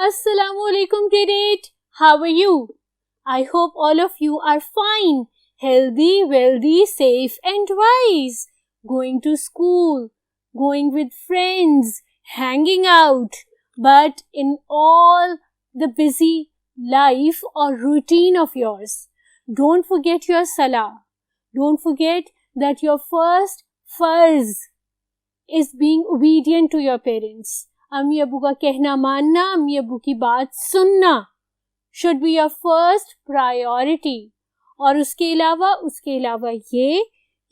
Assalamualaikum Tirit. How are you? I hope all of you are fine, healthy, wealthy, safe and wise. Going to school, going with friends, hanging out. But in all the busy life or routine of yours, don't forget your salah. Don't forget that your first farz is being obedient to your parents. अम्मी अबू का कहना मानना, अम्मी अबू की बात सुनना should be your first priority. और उसके अलावा ये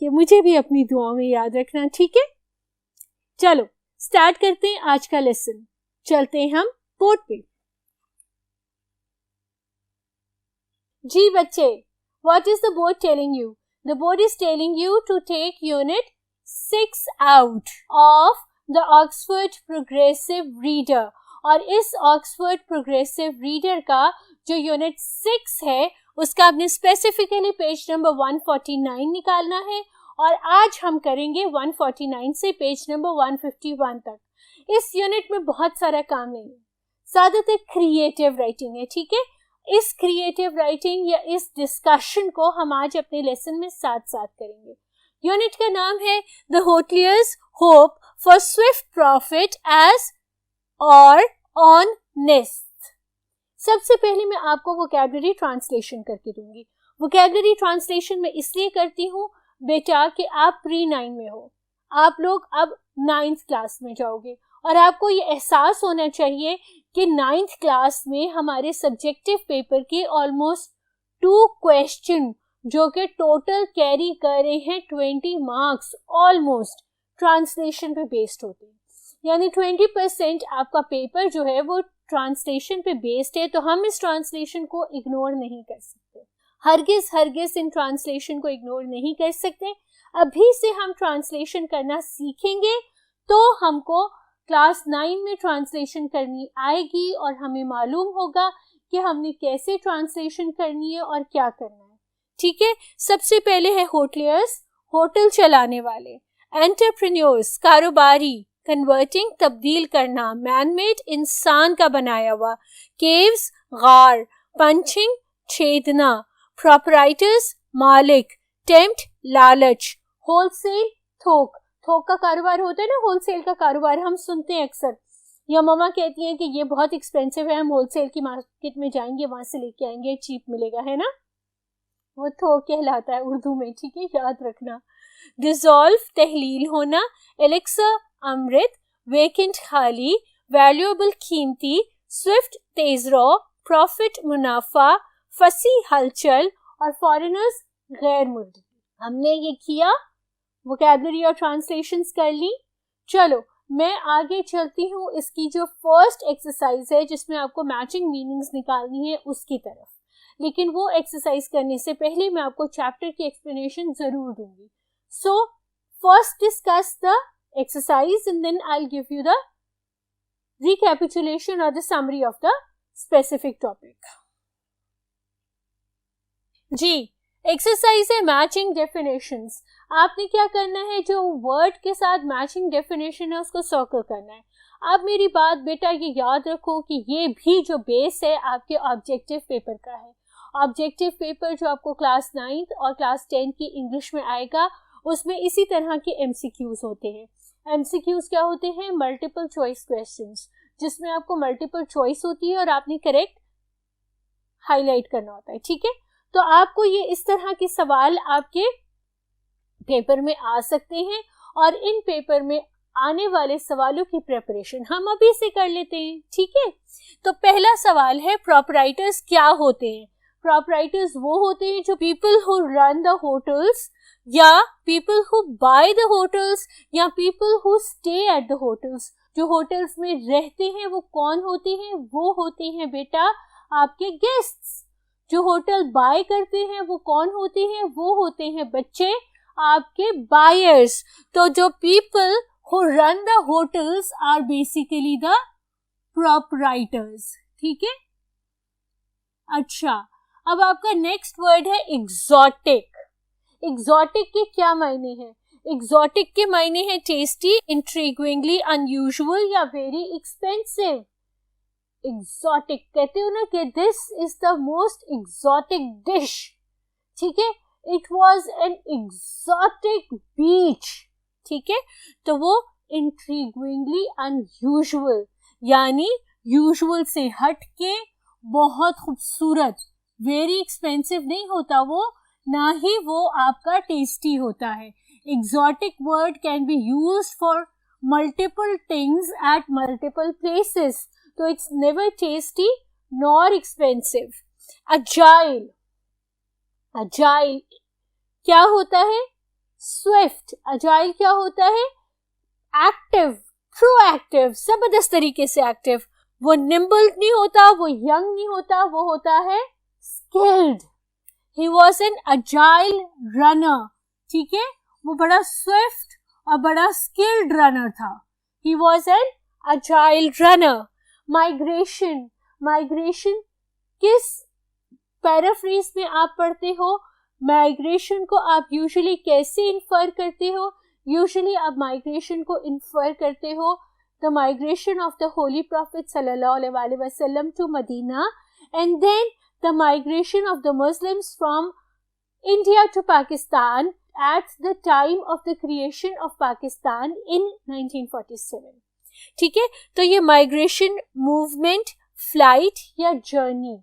कि मुझे भी अपनी दुआओं में याद रखना, ठीक है? चलो स्टार्ट करते हैं आज का लेसन. चलते हैं हम बोर्ड पे. जी बच्चे, what is the board telling you? The board is telling you to take unit 6 out of the Oxford Progressive Reader. और इस Oxford Progressive Reader का जो यूनिट 6 है उसका आपने स्पेसिफिकली पेज नंबर 149 निकालना है और आज हम करेंगे 149 से पेज नंबर 151 तक. इस यूनिट में बहुत सारा काम नहीं है, ज्यादातर क्रिएटिव राइटिंग है, ठीक है? इस क्रिएटिव राइटिंग या इस डिस्कशन को हम आज अपने लेसन में साथ साथ करेंगे. यूनिट का नाम है the hoteliers hope for swift profit as और ऑन नेस्ट. सबसे पहले मैं आपको वोकैबुलरी ट्रांसलेशन करके दूंगी. वोकैबुलरी ट्रांसलेशन मैं इसलिए करती हूँ बेटा कि आप प्री 9 में हो, आप लोग अब 9th क्लास में जाओगे और आपको ये एहसास होना चाहिए कि 9th क्लास में हमारे सब्जेक्टिव पेपर के ऑलमोस्ट 2 क्वेश्चन जो कि टोटल कैरी कर रहे हैं 20 मार्क्स ऑलमोस्ट ट्रांसलेशन पे बेस्ड होते हैं. यानी 20% आपका पेपर जो है वो ट्रांसलेशन पे बेस्ड है. तो हम इस ट्रांसलेशन को इग्नोर नहीं कर सकते, हरगिज इन ट्रांसलेशन को इग्नोर नहीं कर सकते. अभी से हम ट्रांसलेशन करना सीखेंगे तो हमको क्लास 9 में ट्रांसलेशन करनी आएगी और हमें मालूम होगा कि हमने कैसे ट्रांसलेशन करनी है और क्या करना है, ठीक है? सबसे पहले है होटलियर्स, होटल चलाने वाले. एंटरप्रेन्योर्स, कारोबारी. कन्वर्टिंग, तब्दील करना. मैनमेड, इंसान का बनाया हुआ. केव्स, गार. पंचिंग, छेदना. प्रोपराइटर्स, मालिक. टेम्प्ट, लालच. होलसेल, थोक. थोक का कारोबार होता है ना, होलसेल का कारोबार हम सुनते हैं अक्सर. या मम्मा कहती हैं कि ये बहुत एक्सपेंसिव है, हम होलसेल की मार्केट में जाएंगे, वहां से लेके आएंगे, चीप मिलेगा, है ना? वो थोक कहलाता है उर्दू में, ठीक है? याद रखना. डिसॉल्व, तहलील होना. एलेक्सर, अमृत. वेकेंट, खाली. वैल्यूएबल, कीमती. स्विफ्ट, तेज रौ. प्रॉफिट, मुनाफा. फसी, हलचल. और फॉरेनर्स, गैर मुल्की. हमने ये किया, वोकैबुलरी और ट्रांसलेशंस कर ली. चलो मैं आगे चलती हूँ इसकी जो फर्स्ट एक्सरसाइज है जिसमें आपको मैचिंग मीनिंग्स निकालनी है उसकी तरफ. लेकिन वो एक्सरसाइज करने से पहले मैं आपको चैप्टर की एक्सप्लेनेशन जरूर दूंगी. So first discuss the exercise and then I will give you the recapitulation और the summary of the specific topic. जी, एक्सरसाइज है मैचिंग डेफिनेशंस. आपने क्या करना है, जो वर्ड के साथ मैचिंग डेफिनेशन है उसको सर्कल करना है. आप मेरी बात बेटा ये याद रखो कि ये भी जो बेस है आपके ऑब्जेक्टिव पेपर का है. ऑब्जेक्टिव पेपर जो आपको क्लास 9th और क्लास 10 की इंग्लिश में आएगा उसमें इसी तरह के एमसीक्यूज होते हैं. एमसीक्यूज क्या होते हैं? मल्टीपल चॉइस क्वेश्चंस, जिसमें आपको मल्टीपल चॉइस होती है और आपने करेक्ट हाईलाइट करना होता है, ठीक है? तो आपको ये इस तरह के सवाल आपके पेपर में आ सकते हैं और इन पेपर में आने वाले सवालों की प्रिपरेशन हम अभी से कर लेते हैं, ठीक है? तो पहला सवाल है प्रोपराइटर्स क्या होते हैं? प्रोपराइटर्स वो होते हैं जो people who run the hotels या people who buy the hotels या people who stay at the hotels. जो होटल्स में रहते हैं वो कौन होते हैं? वो होते हैं बेटा आपके गेस्ट्स. जो होटल बाय करते हैं वो कौन होते हैं? वो होते हैं बच्चे आपके बायर्स. तो जो people who run the hotels are basically the proprietors, ठीक है? अच्छा, अब आपका नेक्स्ट वर्ड है एग्जॉटिक. एग्जॉटिक के क्या मायने हैं? एग्जॉटिक के मायने हैं टेस्टी, इंट्रिग्विंगली अनयूजुअल या वेरी एक्सपेंसिव. exotic, कहते हो ना कि this is the most exotic dish, ठीक है, it was an exotic beach, ठीक है, तो वो intriguingly unusual, यानी यूजुअल से हट के बहुत खूबसूरत, वेरी एक्सपेंसिव नहीं होता वो, ना ही वो आपका टेस्टी होता है. Exotic word can be used for multiple things at multiple places, तो it's never tasty nor expensive. Agile, agile क्या होता है? स्विफ्ट. अजाइल क्या होता है? एक्टिव, प्रोएक्टिव, जबरदस्त तरीके से एक्टिव. वो निम्बल नहीं होता, वो यंग नहीं होता, वो होता है skilled. He was an agile runner, ठीक है, वो बड़ा स्विफ्ट और बड़ा स्किल्ड रनर था. He was an agile runner. Migration, migration किस पैराफ्रेज में आप पढ़ते हो? माइग्रेशन को आप यूजुअली कैसे इन्फर करते हो? यूजुअली आप माइग्रेशन को इन्फर करते हो the migration of the Holy Prophet sallallahu alaihi wasallam to Medina, and then the migration of the Muslims from India to Pakistan at the time of the creation of Pakistan in 1947. ठीक है, तो ये migration movement, flight या journey,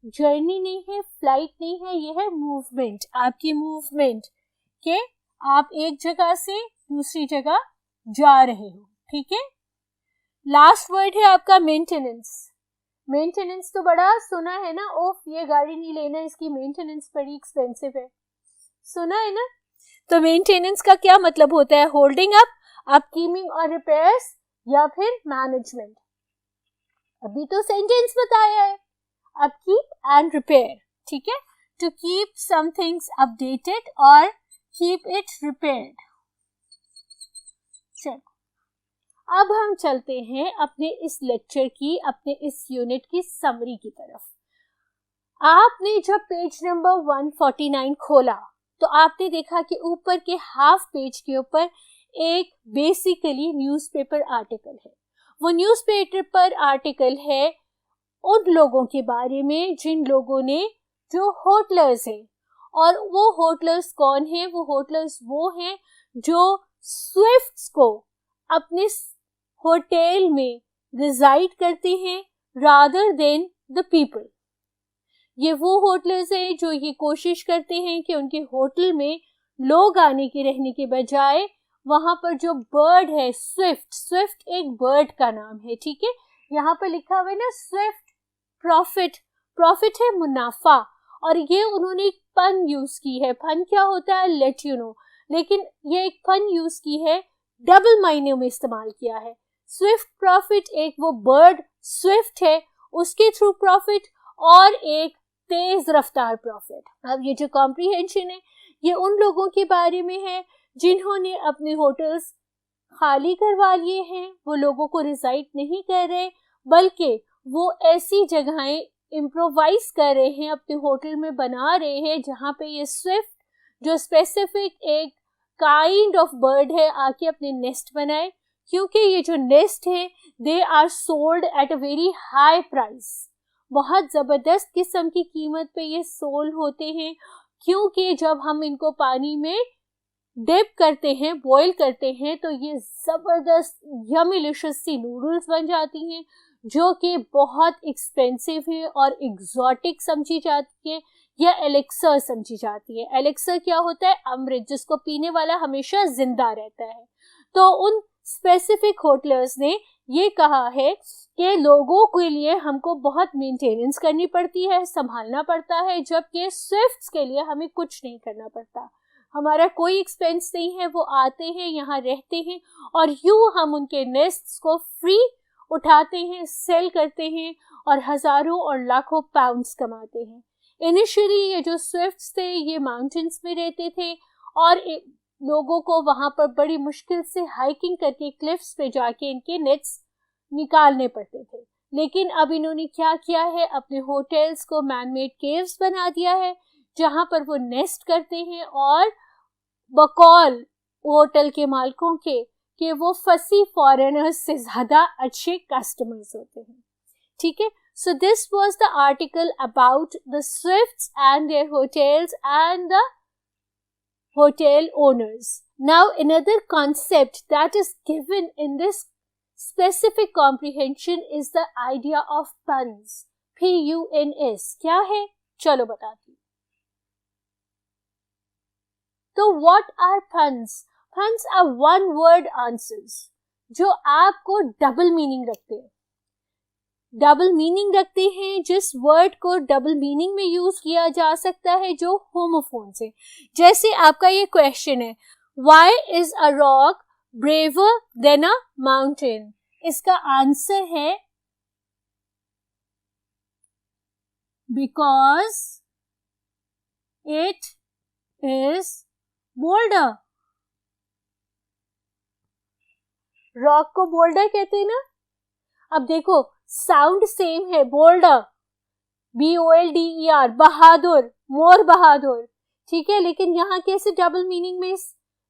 journey नहीं है, flight नहीं है, ये है मूवमेंट, आपकी मूवमेंट के आप एक जगह से दूसरी जगह जा रहे हो. ठीक है, लास्ट वर्ड है आपका मेंटेनेंस. मेंटेनेंस तो बड़ा सुना है ना, ओफ ये गाड़ी नहीं लेना, इसकी मेंटेनेंस बड़ी एक्सपेंसिव है, सुना है ना. तो मेंटेनेंस का क्या मतलब होता है? होल्डिंग अप, अपकीपिंग और रिपेयर्स, या फिर मैनेजमेंट. अभी तो सेंटेंस बताया है, अपकीप एंड रिपेयर. ठीक है, to keep some things updated और कीप इट रिपेयर्ड. चलो अब हम चलते हैं अपने इस लेक्चर की, अपने इस यूनिट की समरी की तरफ. आपने जब पेज नंबर 149 खोला तो आपने देखा कि ऊपर के हाफ पेज के ऊपर एक बेसिकली न्यूज़पेपर आर्टिकल है. वो न्यूज़पेपर आर्टिकल है उन लोगों के बारे में जिन लोगों ने, जो होटलर्स हैं. और वो होटलर्स कौन हैं? वो होटलर्स वो हैं जो स्विफ्ट्स को अपने होटल में रिजाइड करते हैं रादर देन द पीपल. ये वो होटलर्स हैं जो ये कोशिश करते हैं कि उनके होटल में लोग आने के रहने के बजाय वहां पर जो बर्ड है, स्विफ्ट, स्विफ्ट एक बर्ड का नाम है. ठीक है, यहाँ पर लिखा हुआ है ना स्विफ्ट प्रॉफिट, प्रॉफिट है मुनाफा, और ये उन्होंने एक पन यूज की है. पन क्या होता है लेट यू नो, लेकिन ये एक पन यूज की है, डबल मायने में इस्तेमाल किया है. स्विफ्ट प्रॉफिट एक वो बर्ड स्विफ्ट है उसके थ्रू प्रॉफिट, और एक तेज रफ्तार प्रॉफिट. अब ये जो कॉम्प्रिहेंशन है ये उन लोगों के बारे में है जिन्होंने अपने होटल्स खाली करवा लिए हैं. वो लोगों को रिजाइड नहीं कर रहे, बल्कि वो ऐसी जगहें इम्प्रोवाइज कर रहे हैं, अपने होटल में बना रहे हैं जहाँ पे ये स्विफ्ट जो स्पेसिफिक एक काइंड ऑफ बर्ड है आके अपने नेस्ट बनाए. क्योंकि ये जो नेस्ट है they are sold at a very high price, बहुत ज़बरदस्त किस्म की कीमत पे ये सोल्ड होते हैं. क्योंकि जब हम इनको पानी में डिप करते हैं, बॉईल करते हैं, तो ये ज़बरदस्त यमीलिशियस सी नूडल्स बन जाती हैं जो कि बहुत एक्सपेंसिव है और एग्जॉटिक समझी जाती है, या एलेक्सर समझी जाती है. एलेक्सर क्या होता है? अमृत, जिसको पीने वाला हमेशा जिंदा रहता है. तो उन स्पेसिफिक होटलर्स ने ये कहा है कि लोगों के लिए हमको बहुत मेंटेनेंस करनी पड़ती है, संभालना पड़ता है, जबकि स्विफ्ट्स के लिए हमें कुछ नहीं करना पड़ता, हमारा कोई एक्सपेंस नहीं है. वो आते हैं, यहाँ रहते हैं, और यूं हम उनके नेस्ट्स को फ्री उठाते हैं, सेल करते हैं, और हजारों और लाखों पाउंड्स कमाते हैं. इनिशियली ये जो स्विफ्ट्स थे ये माउंटेन्स में रहते थे, और लोगों को वहां पर बड़ी मुश्किल से हाइकिंग करके क्लिफ्स पे जाके इनके नेट्स निकालने पड़ते थे. लेकिन अब इन्होंने क्या किया है, अपने होटल्स को मैनमेड केव्स बना दिया है जहां पर वो नेस्ट करते हैं, और बकौल होटल के मालिकों के कि वो फंसी फॉरेनर्स से ज्यादा अच्छे कस्टमर्स होते हैं. ठीक है. So this was the article about the Swifts and their hotels and the hotel owners. Now another concept that is given in this specific comprehension is the idea of puns. P-U-N-S. क्या है? चलो बताती हूँ. तो what are puns? Puns are one word answers जो आपको double meaning रखते हैं. डबल मीनिंग रखते हैं जिस वर्ड को डबल मीनिंग में यूज किया जा सकता है जो होमोफोन्स है. जैसे आपका ये क्वेश्चन है, Why is a rock braver than a mountain? इसका आंसर है because it is bolder. Rock को बोल्डर कहते हैं ना. अब देखो साउंड सेम है, बोल्डर, BOLDER, बहादुर, मोर बहादुर, ठीक है, लेकिन यहाँ कैसे डबल मीनिंग में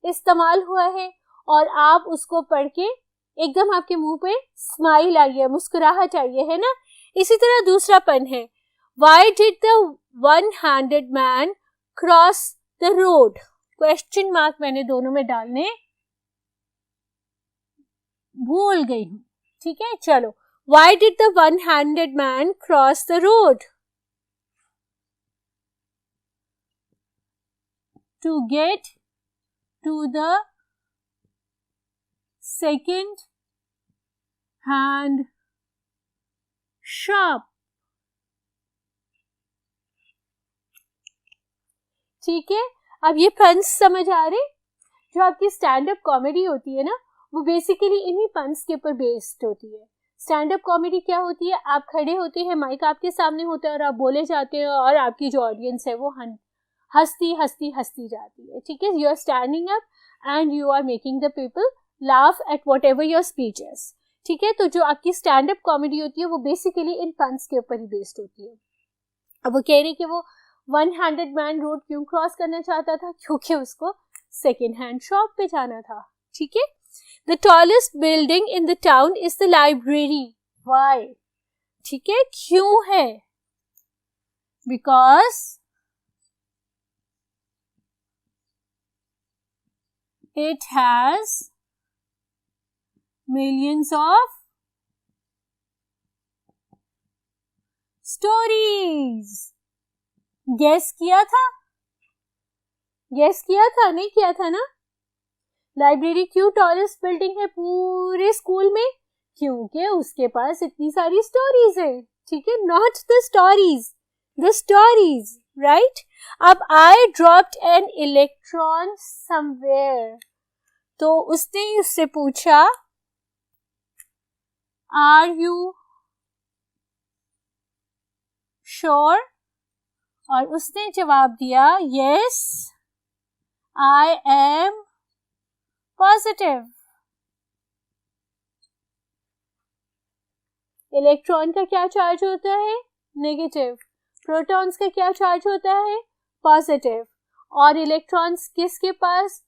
इस्तेमाल हुआ है और आप उसको पढ़ के एकदम आपके मुंह पे स्माइल आई है, मुस्कुराहट आई है ना. इसी तरह दूसरा पन है, Why did the one-handed man cross the road? Question mark मैंने दोनों में डालने भूल गई हूँ. ठीक है, चलो. Why did the one-handed man cross the road? To get to the second hand shop. ठीक है, अब ये पंस समझ आ रहे. जो आपकी स्टैंड अप कॉमेडी होती है ना, वो बेसिकली इन्हीं पंस के ऊपर बेस्ड होती है. स्टैंड अप कॉमेडी क्या होती है, आप खड़े होते हैं, माइक आपके सामने होता है और आप बोले जाते हैं और आपकी जो ऑडियंस है वो हंसती जाती है. ठीक है, you are standing up and you are making the people laugh at whatever your speech is. ठीक है, तो जो आपकी स्टैंड अप कॉमेडी होती है वो बेसिकली इन पंस के ऊपर ही बेस्ड होती है. अब वो कह रही कि वो वन-हैंडेड मैन रोड क्यों क्रॉस करना चाहता था, क्योंकि उसको सेकेंड हैंड शॉप पे जाना था. ठीक है, The tallest building in the town is the library. Why? ठीक है, क्यों है? Because it has millions of stories. Guess किया था? नहीं किया था ना? लाइब्रेरी क्यों टॉलेस्ट बिल्डिंग है पूरे स्कूल में? क्योंकि उसके पास इतनी सारी स्टोरीज है. ठीक है, not the stories, the stories, right. अब I dropped an electron somewhere. तो उसने उससे पूछा आर यू श्योर, और उसने जवाब दिया yes I am positive. Electron का क्या चार्ज होता है? नेगेटिव. प्रोटॉन्स का क्या चार्ज होता है? पॉजिटिव. और इलेक्ट्रॉन्स किसके पास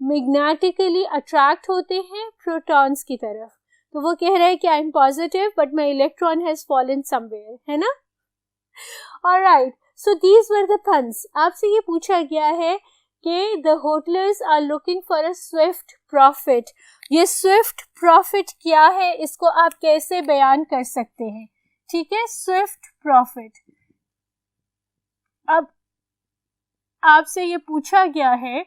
मैग्नेटिकली अट्रैक्ट होते हैं? प्रोटॉन्स की तरफ. तो वो कह रहा है कि I am positive but my electron has fallen somewhere, है ना. Alright, so these were the puns. आपसे ये पूछा गया है कि the hoteliers are looking for a swift profit. ये स्विफ्ट प्रॉफिट क्या है, इसको आप कैसे बयान कर सकते हैं? ठीक है, स्विफ्ट प्रॉफिट. अब आपसे ये पूछा गया है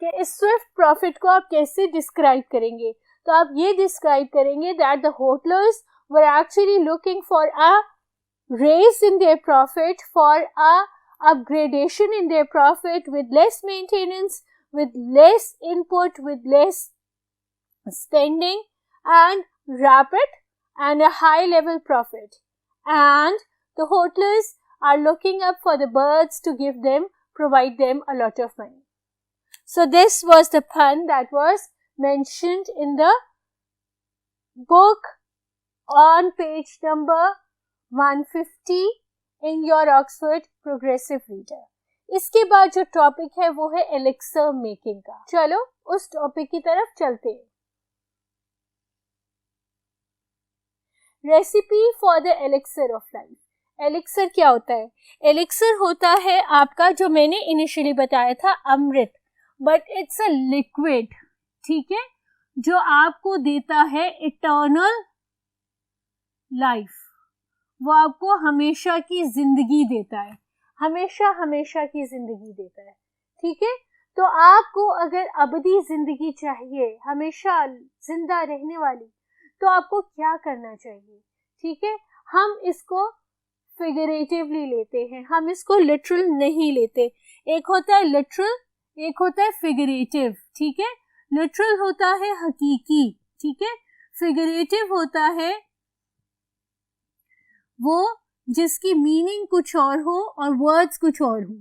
कि इस स्विफ्ट प्रॉफिट को आप कैसे डिस्क्राइब करेंगे. तो आप ये डिस्क्राइब करेंगे that the hoteliers were actually looking for a raise in their profit, for a upgradation in their profit, with less maintenance, with less input, with less spending, and rapid and a high level profit. And the hotlers are looking up for the birds to provide them a lot of money. So this was the pun that was mentioned in the book on page number 150 in your Oxford Progressive Reader. इसके बाद जो topic है वो है elixir making का. चलो उस topic की तरफ चलते हैं. Recipe for the elixir of life. Elixir क्या होता है? एलिक्सर होता है आपका, जो मैंने इनिशियली बताया था, अमृत, बट इट्स अ लिक्विड, ठीक है, जो आपको देता है इटर्नल लाइफ। वो आपको हमेशा की जिंदगी देता है, हमेशा की जिंदगी देता है, ठीक है। तो आपको अगर अबदी जिंदगी चाहिए, हमेशा जिंदा रहने वाली, तो आपको क्या करना चाहिए? ठीक है, हम इसको फिगरेटिवली लेते हैं, हम इसको लिटरल नहीं लेते। एक होता है लिटरल, एक होता है फिगरेटिव, ठीक है। लिटरल होता है हकीकी, ठीक है। फिगरेटिव होता है वो जिसकी मीनिंग कुछ और हो और वर्ड्स कुछ और हो,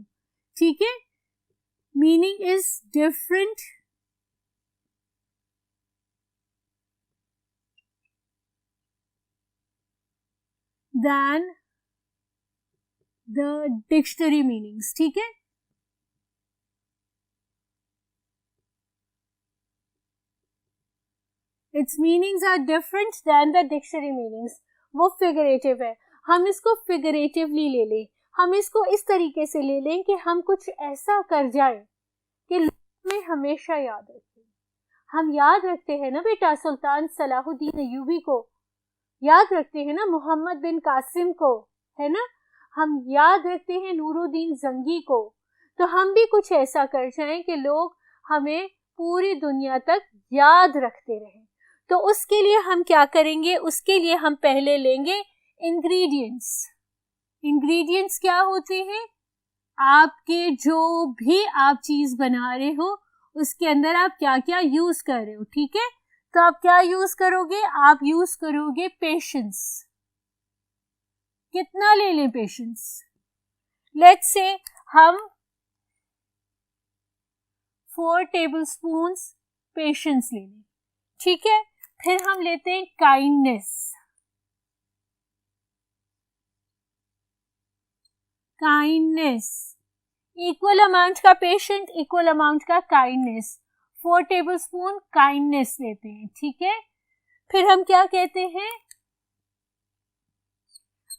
ठीक है। Meaning is different than the dictionary meanings, ठीक है। Its meanings are different than the dictionary meanings. वो फिगरेटिव है, हम इसको फिगरेटिवली ले लें, हम इसको इस तरीके से ले लें कि हम कुछ ऐसा कर जाएं कि लोग में हमेशा याद रखें। हम याद रखते हैं ना बेटा सुल्तान सलाहुद्दीन अय्यूबी को, याद रखते हैं ना मोहम्मद बिन कासिम को, है ना, हम याद रखते हैं नूरुद्दीन जंगी को। तो हम भी कुछ ऐसा कर जाएं कि लोग हमें पूरी दुनिया तक याद रखते रहें। तो उसके लिए हम क्या करेंगे? उसके लिए हम पहले लेंगे इंग्रेडिएंट्स। इंग्रेडिएंट्स क्या होते हैं? आपके जो भी आप चीज बना रहे हो उसके अंदर आप क्या क्या यूज कर रहे हो, ठीक है। तो आप क्या यूज करोगे? आप यूज करोगे पेशेंस। कितना ले लें पेशेंस? लेट्स से हम 4 टेबलस्पून्स पेशेंस ले लें, ठीक है। फिर हम लेते हैं काइंडनेस। काइंडनेस इक्वल अमाउंट का पेशेंट, इक्वल अमाउंट का काइंडनेस। 4 टेबलस्पून काइंडनेस लेते हैं, ठीक है। फिर हम क्या कहते हैं?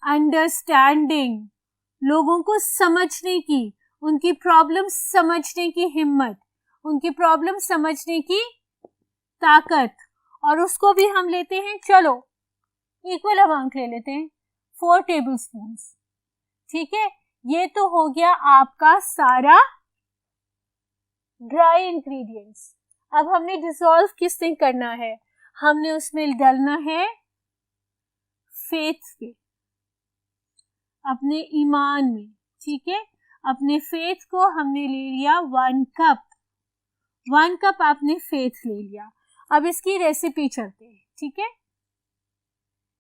अंडरस्टैंडिंग, लोगों को समझने की, उनकी प्रॉब्लम समझने की हिम्मत, उनकी प्रॉब्लम समझने की ताकत, और उसको भी हम लेते हैं, चलो इक्वल अमाउंट ले लेते हैं, 4 टेबलस्पून्स, ठीक है। ये तो हो गया आपका सारा ड्राई इंग्रेडिएंट्स। अब हमने डिसॉल्व किस से करना है? हमने उसमें डालना है फेथ पे, अपने ईमान में, ठीक है। अपने फेथ को हमने ले लिया 1 कप, 1 कप आपने फेथ ले लिया। अब इसकी रेसिपी चलते हैं, ठीक है।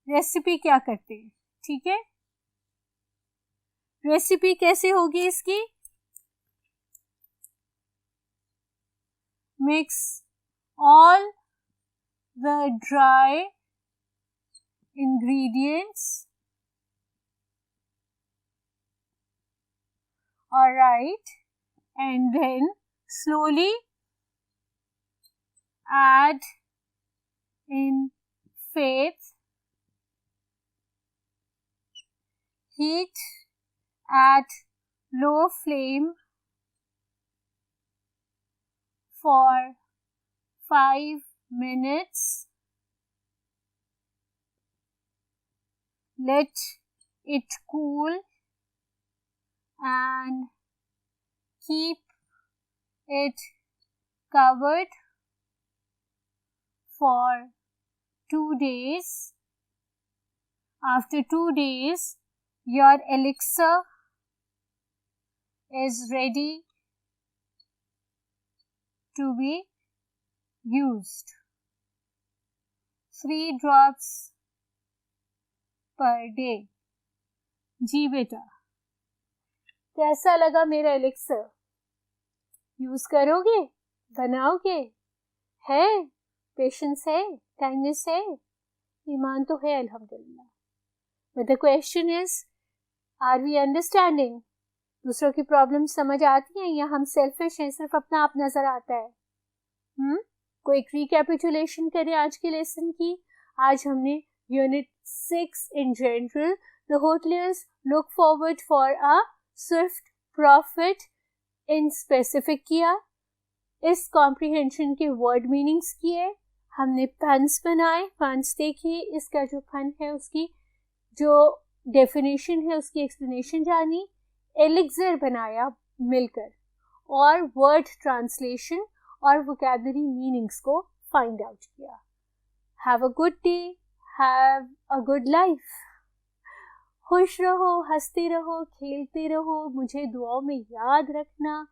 रेसिपी क्या करते हैं, ठीक है। रेसिपी कैसे होगी इसकी? Mix all the dry ingredients, all right, and then slowly add in faith, heat at low flame for 5 minutes, let it cool and keep it covered for 2 days. After 2 days, your elixir is ready to be used. 3 drops per day. जी बेटा, कैसा लगा मेरा elixir? Use करोगे? बनाओगे? है patience, है kindness, है ईमान तो है अल्हम्दुलिल्लाह। But the question is, are we understanding? दूसरों की प्रॉब्लम समझ आती है या हम सेल्फिश हैं, सिर्फ अपना आप नजर आता है? कोई रिकैपिचुलेशन करें आज के लेसन की। आज हमने Unit 6 in general, the hoteliers look forward for a swift profit in specific किया. इस comprehension के word meanings किए, हमने puns बनाए, puns देखिए, इसका जो pun है उसकी जो definition है उसकी explanation जानी, elixir बनाया मिलकर और word translation और vocabulary meanings को find out किया. Have a good day, have a good life. खुश रहो, हंसते रहो, खेलते रहो, मुझे दुआओं में याद रखना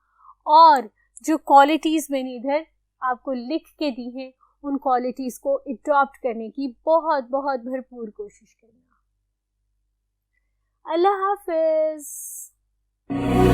और जो क्वालिटीज़ मैंने इधर आपको लिख के दी हैं उन क्वालिटीज़ को अडॉप्ट करने की बहुत बहुत भरपूर कोशिश करना. अल्लाह हाफिज़.